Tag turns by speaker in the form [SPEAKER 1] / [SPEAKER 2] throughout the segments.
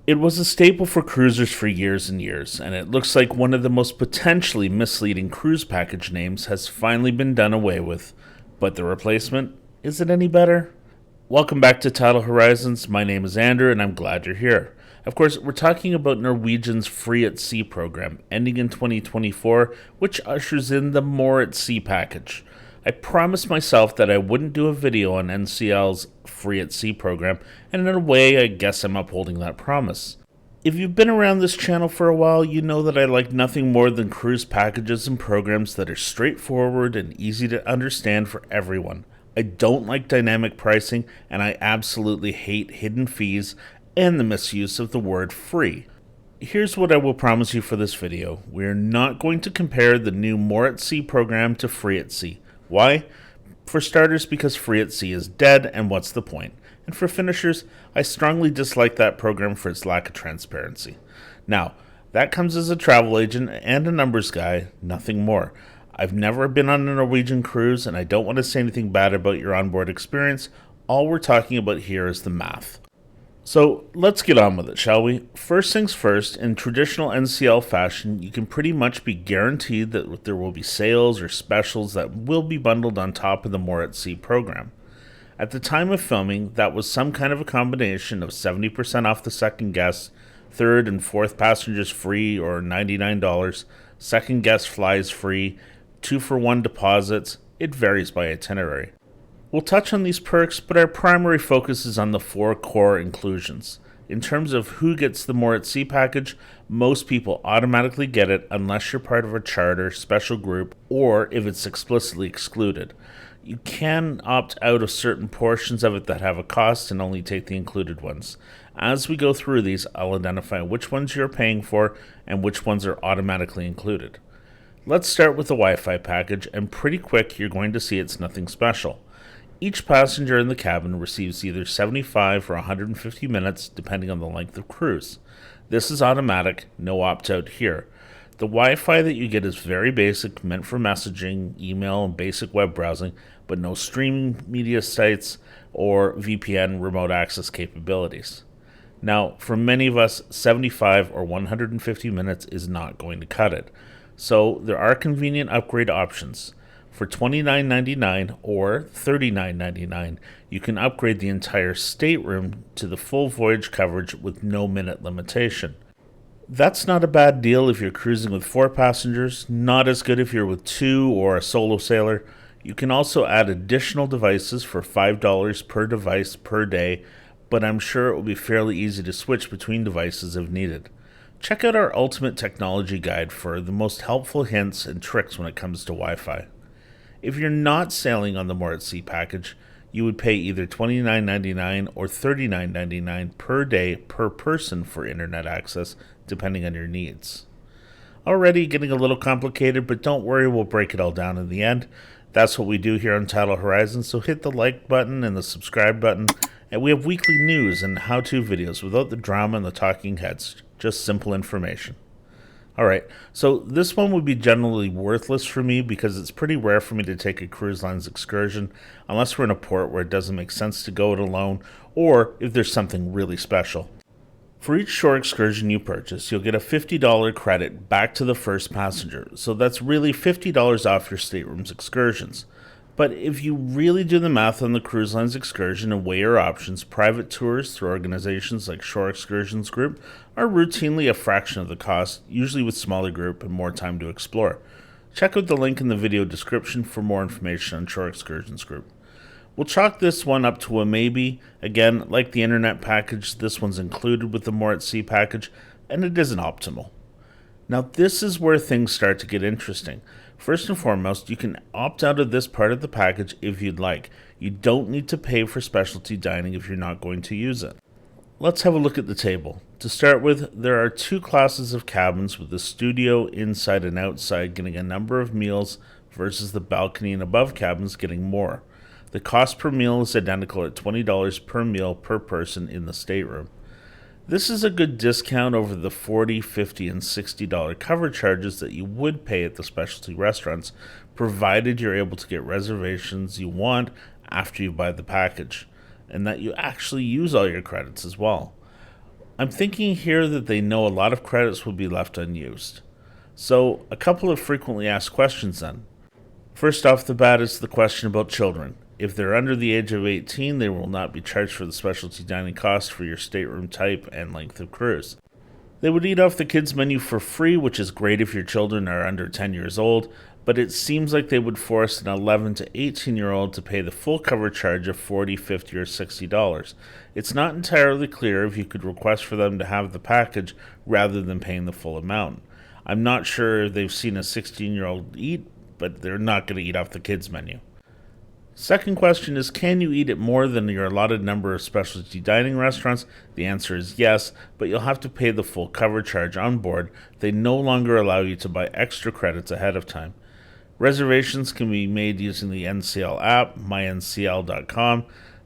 [SPEAKER 1] It was a staple for cruisers for years and years, and it looks like one of the most potentially misleading cruise package names has finally been done away with. But the replacement? Is it any better? Welcome back to Tidal Horizons. My name is Andrew, and I'm glad you're here. Of course, we're talking about Norwegian's Free at Sea program, ending in 2024, which ushers in the More at Sea package. I promised myself that I wouldn't do a video on NCL's Free at Sea program, and in a way, I guess I'm upholding that promise. If you've been around this channel for a while, you know that I like nothing more than cruise packages and programs that are straightforward and easy to understand for everyone. I don't like dynamic pricing, and I absolutely hate hidden fees and the misuse of the word free. Here's what I will promise you for this video. We are not going to compare the new More at Sea program to Free at Sea. Why? For starters, because Free at Sea is dead, and what's the point? And for finishers, I strongly dislike that program for its lack of transparency. Now, that comes as a travel agent and a numbers guy, nothing more. I've never been on a Norwegian cruise, and I don't want to say anything bad about your onboard experience. All we're talking about here is the math. So let's get on with it, shall we? First things first, in traditional NCL fashion, you can pretty much be guaranteed that there will be sales or specials that will be bundled on top of the More at Sea program. At the time of filming, that was some kind of a combination of 70% off the second guest, third and fourth passengers free or $99, second guest flies free, 2-for-1 deposits. It varies by itinerary. We'll touch on these perks, but our primary focus is on the 4 core inclusions. In terms of who gets the More at Sea package, most people automatically get it unless you're part of a charter, special group, or if it's explicitly excluded. You can opt out of certain portions of it that have a cost and only take the included ones. As we go through these, I'll identify which ones you're paying for and which ones are automatically included. Let's start with the Wi-Fi package, and pretty quick you're going to see it's nothing special. Each passenger in the cabin receives either 75 or 150 minutes, depending on the length of cruise. This is automatic, no opt-out here. The Wi-Fi that you get is very basic, meant for messaging, email, and basic web browsing, but no streaming media sites or VPN remote access capabilities. Now, for many of us, 75 or 150 minutes is not going to cut it. So there are convenient upgrade options. For $29.99 or $39.99, you can upgrade the entire stateroom to the full voyage coverage with no minute limitation. That's not a bad deal if you're cruising with 4 passengers, not as good if you're with 2 or a solo sailor. You can also add additional devices for $5 per device per day, but I'm sure it will be fairly easy to switch between devices if needed. Check out our Ultimate Technology Guide for the most helpful hints and tricks when it comes to Wi-Fi. If you're not sailing on the More at Sea package, you would pay either $29.99 or $39.99 per day per person for internet access, depending on your needs. Already getting a little complicated, but don't worry, we'll break it all down in the end. That's what we do here on Tidal Horizons, so hit the like button and the subscribe button, and we have weekly news and how-to videos without the drama and the talking heads, just simple information. Alright, so this one would be generally worthless for me because it's pretty rare for me to take a cruise line's excursion unless we're in a port where it doesn't make sense to go it alone or if there's something really special. For each shore excursion you purchase, you'll get a $50 credit back to the first passenger, so that's really $50 off your stateroom's excursions. But if you really do the math on the cruise line's excursion and weigh your options, private tours through organizations like Shore Excursions Group are routinely a fraction of the cost, usually with smaller group and more time to explore. Check out the link in the video description for more information on Shore Excursions Group. We'll chalk this one up to a maybe. Again, like the internet package, this one's included with the More at Sea package, and it isn't optimal. Now this is where things start to get interesting. First and foremost, you can opt out of this part of the package if you'd like. You don't need to pay for specialty dining if you're not going to use it. Let's have a look at the table. To start with, there are 2 classes of cabins with the studio inside and outside getting a number of meals versus the balcony and above cabins getting more. The cost per meal is identical at $20 per meal per person in the stateroom. This is a good discount over the $40, $50, and $60 cover charges that you would pay at the specialty restaurants, provided you're able to get reservations you want after you buy the package, and that you actually use all your credits as well. I'm thinking here that they know a lot of credits will be left unused. So, a couple of frequently asked questions then. First off the bat is the question about children. If they're under the age of 18, they will not be charged for the specialty dining cost for your stateroom type and length of cruise. They would eat off the kids' menu for free, which is great if your children are under 10 years old, but it seems like they would force an 11 to 18-year-old to pay the full cover charge of $40, $50, or $60. It's not entirely clear if you could request for them to have the package rather than paying the full amount. I'm not sure they've seen a 16-year-old eat, but they're not going to eat off the kids' menu. Second question is, can you eat at more than your allotted number of specialty dining restaurants? The answer is yes, but you'll have to pay the full cover charge on board. They no longer allow you to buy extra credits ahead of time. Reservations can be made using the NCL app, myncl.com,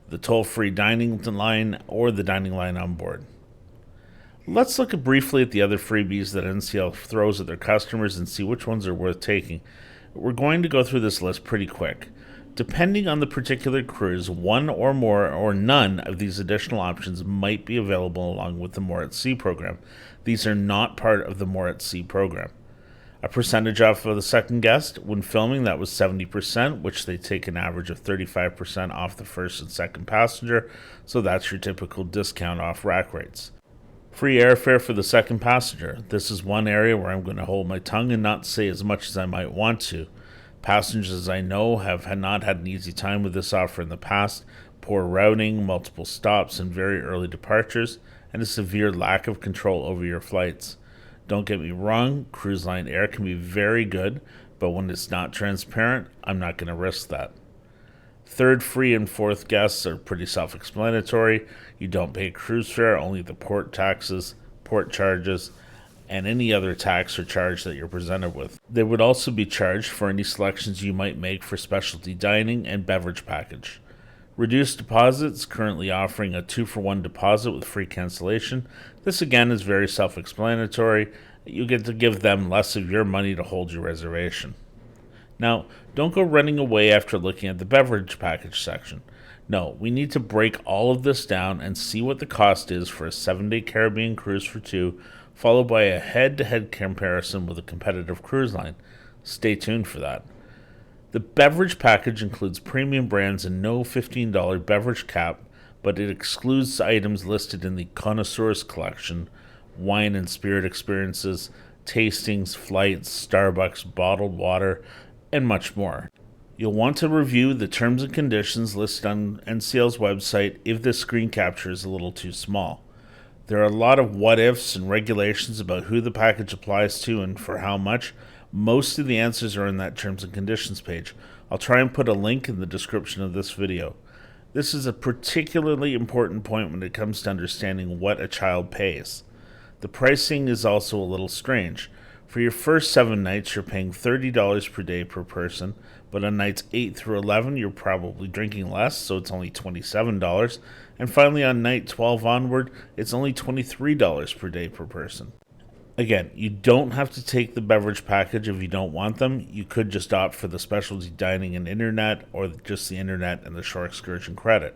[SPEAKER 1] the toll-free dining line, or the dining line on board. Let's look briefly at the other freebies that NCL throws at their customers and see which ones are worth taking. We're going to go through this list pretty quick. Depending on the particular cruise, one or more or none of these additional options might be available along with the More at Sea program. These are not part of the More at Sea program. A percentage off of the second guest. When filming, that was 70%, which they take an average of 35% off the first and second passenger, so that's your typical discount off rack rates. Free airfare for the second passenger. This is one area where I'm going to hold my tongue and not say as much as I might want to. Passengers I know have not had an easy time with this offer in the past. Poor routing, multiple stops, and very early departures, and a severe lack of control over your flights. Don't get me wrong, cruise line air can be very good, but when it's not transparent, I'm not going to risk that. Third, free, and fourth guests are pretty self-explanatory. You don't pay cruise fare, only the port taxes, port charges, and any other tax or charge that you're presented with. They would also be charged for any selections you might make for specialty dining and beverage package. Reduced deposits, currently offering a 2-for-1 deposit with free cancellation. This again is very self-explanatory. You get to give them less of your money to hold your reservation. Now, don't go running away after looking at the beverage package section. No, we need to break all of this down and see what the cost is for a 7-day Caribbean cruise for two, followed by a head-to-head comparison with a competitive cruise line. Stay tuned for that. The beverage package includes premium brands and no $15 beverage cap, but it excludes items listed in the Connoisseurs Collection, wine and spirit experiences, tastings, flights, Starbucks, bottled water, and much more. You'll want to review the terms and conditions listed on NCL's website if this screen capture is a little too small. There are a lot of what-ifs and regulations about who the package applies to and for how much. Most of the answers are in that terms and conditions page. I'll try and put a link in the description of this video. This is a particularly important point when it comes to understanding what a child pays. The pricing is also a little strange. For your first 7 nights, you're paying $30 per day per person, but on nights 8 through 11, you're probably drinking less, so it's only $27. And finally, on night 12 onward, it's only $23 per day per person. Again, you don't have to take the beverage package if you don't want them. You could just opt for the specialty dining and internet, or just the internet and the shore excursion credit.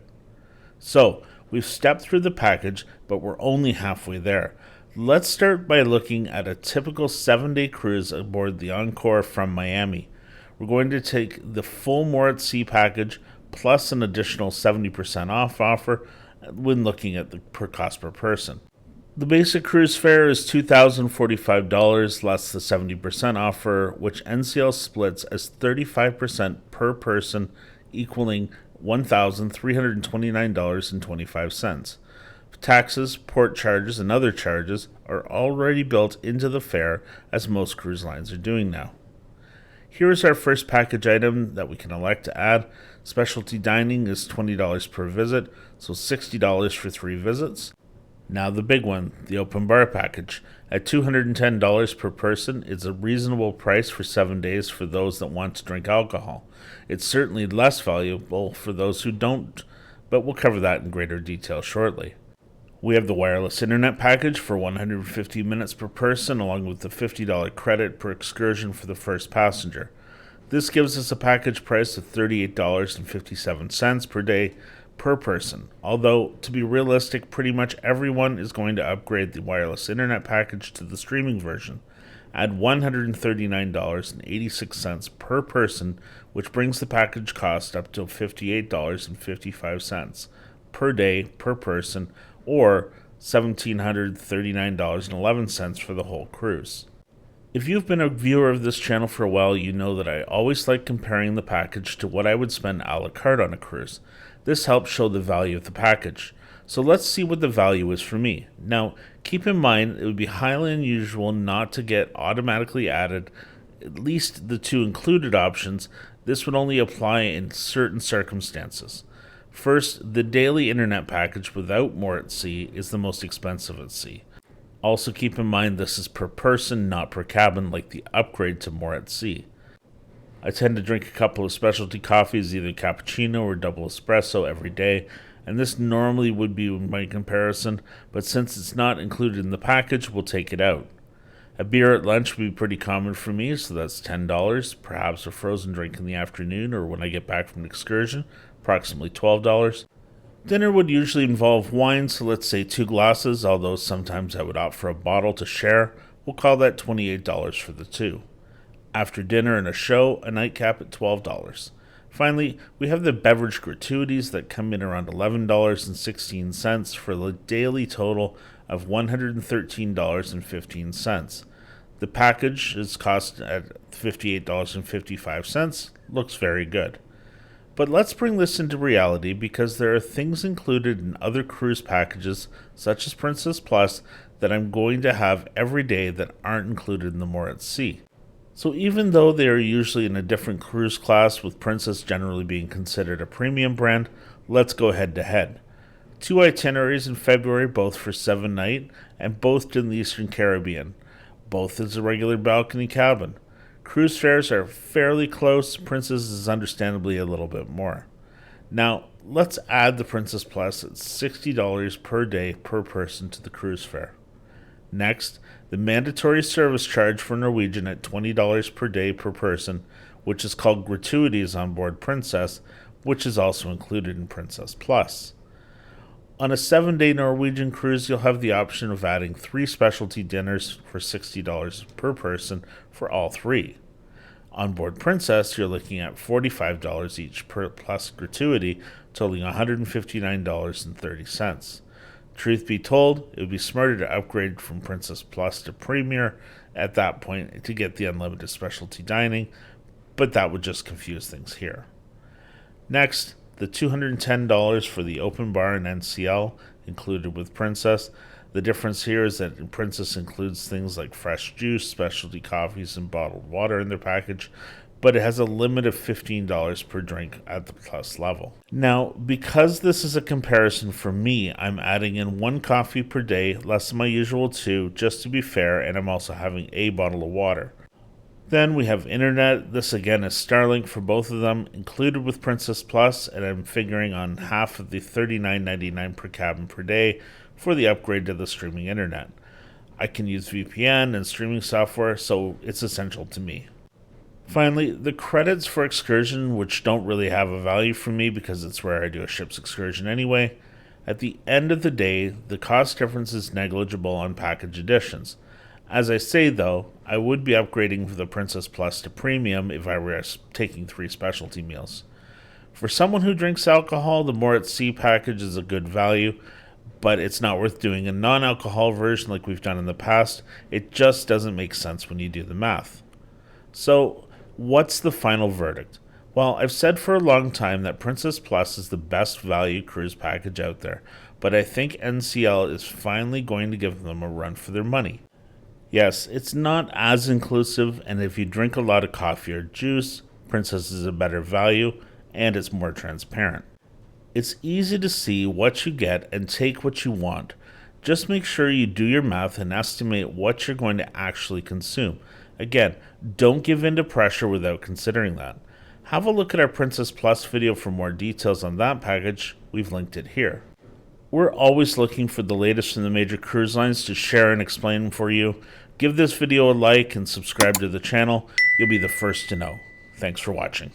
[SPEAKER 1] So, we've stepped through the package, but we're only halfway there. Let's start by looking at a typical 7-day cruise aboard the Encore from Miami. We're going to take the full More at Sea package plus an additional 70% off offer when looking at the per cost per person. The basic cruise fare is $2,045 less the 70% offer, which NCL splits as 35% per person, equaling $1,329.25. Taxes, port charges, and other charges are already built into the fare, as most cruise lines are doing now. Here is our first package item that we can elect to add. Specialty dining is $20 per visit, so $60 for 3 visits. Now the big one, the open bar package. At $210 per person, it's a reasonable price for 7 days for those that want to drink alcohol. It's certainly less valuable for those who don't, but we'll cover that in greater detail shortly. We have the wireless internet package for 150 minutes per person, along with the $50 credit per excursion for the first passenger. This gives us a package price of $38.57 per day, per person. Although, to be realistic, pretty much everyone is going to upgrade the wireless internet package to the streaming version at $139.86 per person, which brings the package cost up to $58.55 per day per person, or $1,739.11 for the whole cruise. If you've been a viewer of this channel for a while, you know that I always like comparing the package to what I would spend a la carte on a cruise. This helps show the value of the package. So let's see what the value is for me. Now, keep in mind, it would be highly unusual not to get automatically added at least the 2 included options. This would only apply in certain circumstances. First, the daily internet package without more at sea is the most expensive at sea. Also keep in mind this is per person, not per cabin, like the upgrade to more at sea. I tend to drink a couple of specialty coffees, either cappuccino or double espresso every day, and this normally would be my comparison, but since it's not included in the package, we'll take it out. A beer at lunch would be pretty common for me, so that's $10, perhaps a frozen drink in the afternoon or when I get back from an excursion, approximately $12. Dinner would usually involve wine, so let's say 2 glasses, although sometimes I would opt for a bottle to share. We'll call that $28 for the 2. After dinner and a show, a nightcap at $12. Finally, we have the beverage gratuities that come in around $11.16 for the daily total of $113.15. The package is cost at $58.55. Looks very good. But let's bring this into reality because there are things included in other cruise packages, such as Princess Plus, that I'm going to have every day that aren't included in the More at Sea. So even though they are usually in a different cruise class, with Princess generally being considered a premium brand, let's go head to head. 2 itineraries in February, both for 7-night, and both in the Eastern Caribbean. Both is a regular balcony cabin. Cruise fares are fairly close. Princess is understandably a little bit more. Now, let's add the Princess Plus at $60 per day per person to the cruise fare. Next, the mandatory service charge for Norwegian at $20 per day per person, which is called gratuities on board Princess, which is also included in Princess Plus. On a 7-day Norwegian cruise, you'll have the option of adding 3 specialty dinners for $60 per person for all 3. On board Princess, you're looking at $45 each per plus gratuity, totaling $159.30. Truth be told, it would be smarter to upgrade from Princess Plus to Premier at that point to get the unlimited specialty dining, but that would just confuse things here. Next, the $210 for the open bar and NCL included with Princess. The difference here is that Princess includes things like fresh juice, specialty coffees, and bottled water in their package, but it has a limit of $15 per drink at the Plus level. Now, because this is a comparison for me, I'm adding in 1 coffee per day, less than my usual 2, just to be fair, and I'm also having a bottle of water. Then we have internet. This again is Starlink for both of them, included with Princess Plus, and I'm figuring on half of the $39.99 per cabin per day for the upgrade to the streaming internet. I can use VPN and streaming software, so it's essential to me. Finally, the credits for excursion, which don't really have a value for me because it's where I do a ship's excursion anyway. At the end of the day, the cost difference is negligible on package editions. As I say though, I would be upgrading from the Princess Plus to Premium if I were taking 3 specialty meals. For someone who drinks alcohol, the More at Sea package is a good value, but it's not worth doing a non-alcohol version like we've done in the past. It just doesn't make sense when you do the math. So, what's the final verdict? Well, I've said for a long time that Princess Plus is the best value cruise package out there, but I think NCL is finally going to give them a run for their money. Yes, it's not as inclusive, and if you drink a lot of coffee or juice, Princess is a better value, and it's more transparent. It's easy to see what you get and take what you want. Just make sure you do your math and estimate what you're going to actually consume. Again, don't give in to pressure without considering that. Have a look at our Princess Plus video for more details on that package. We've linked it here. We're always looking for the latest from the major cruise lines to share and explain for you. Give this video a like and subscribe to the channel. You'll be the first to know. Thanks for watching.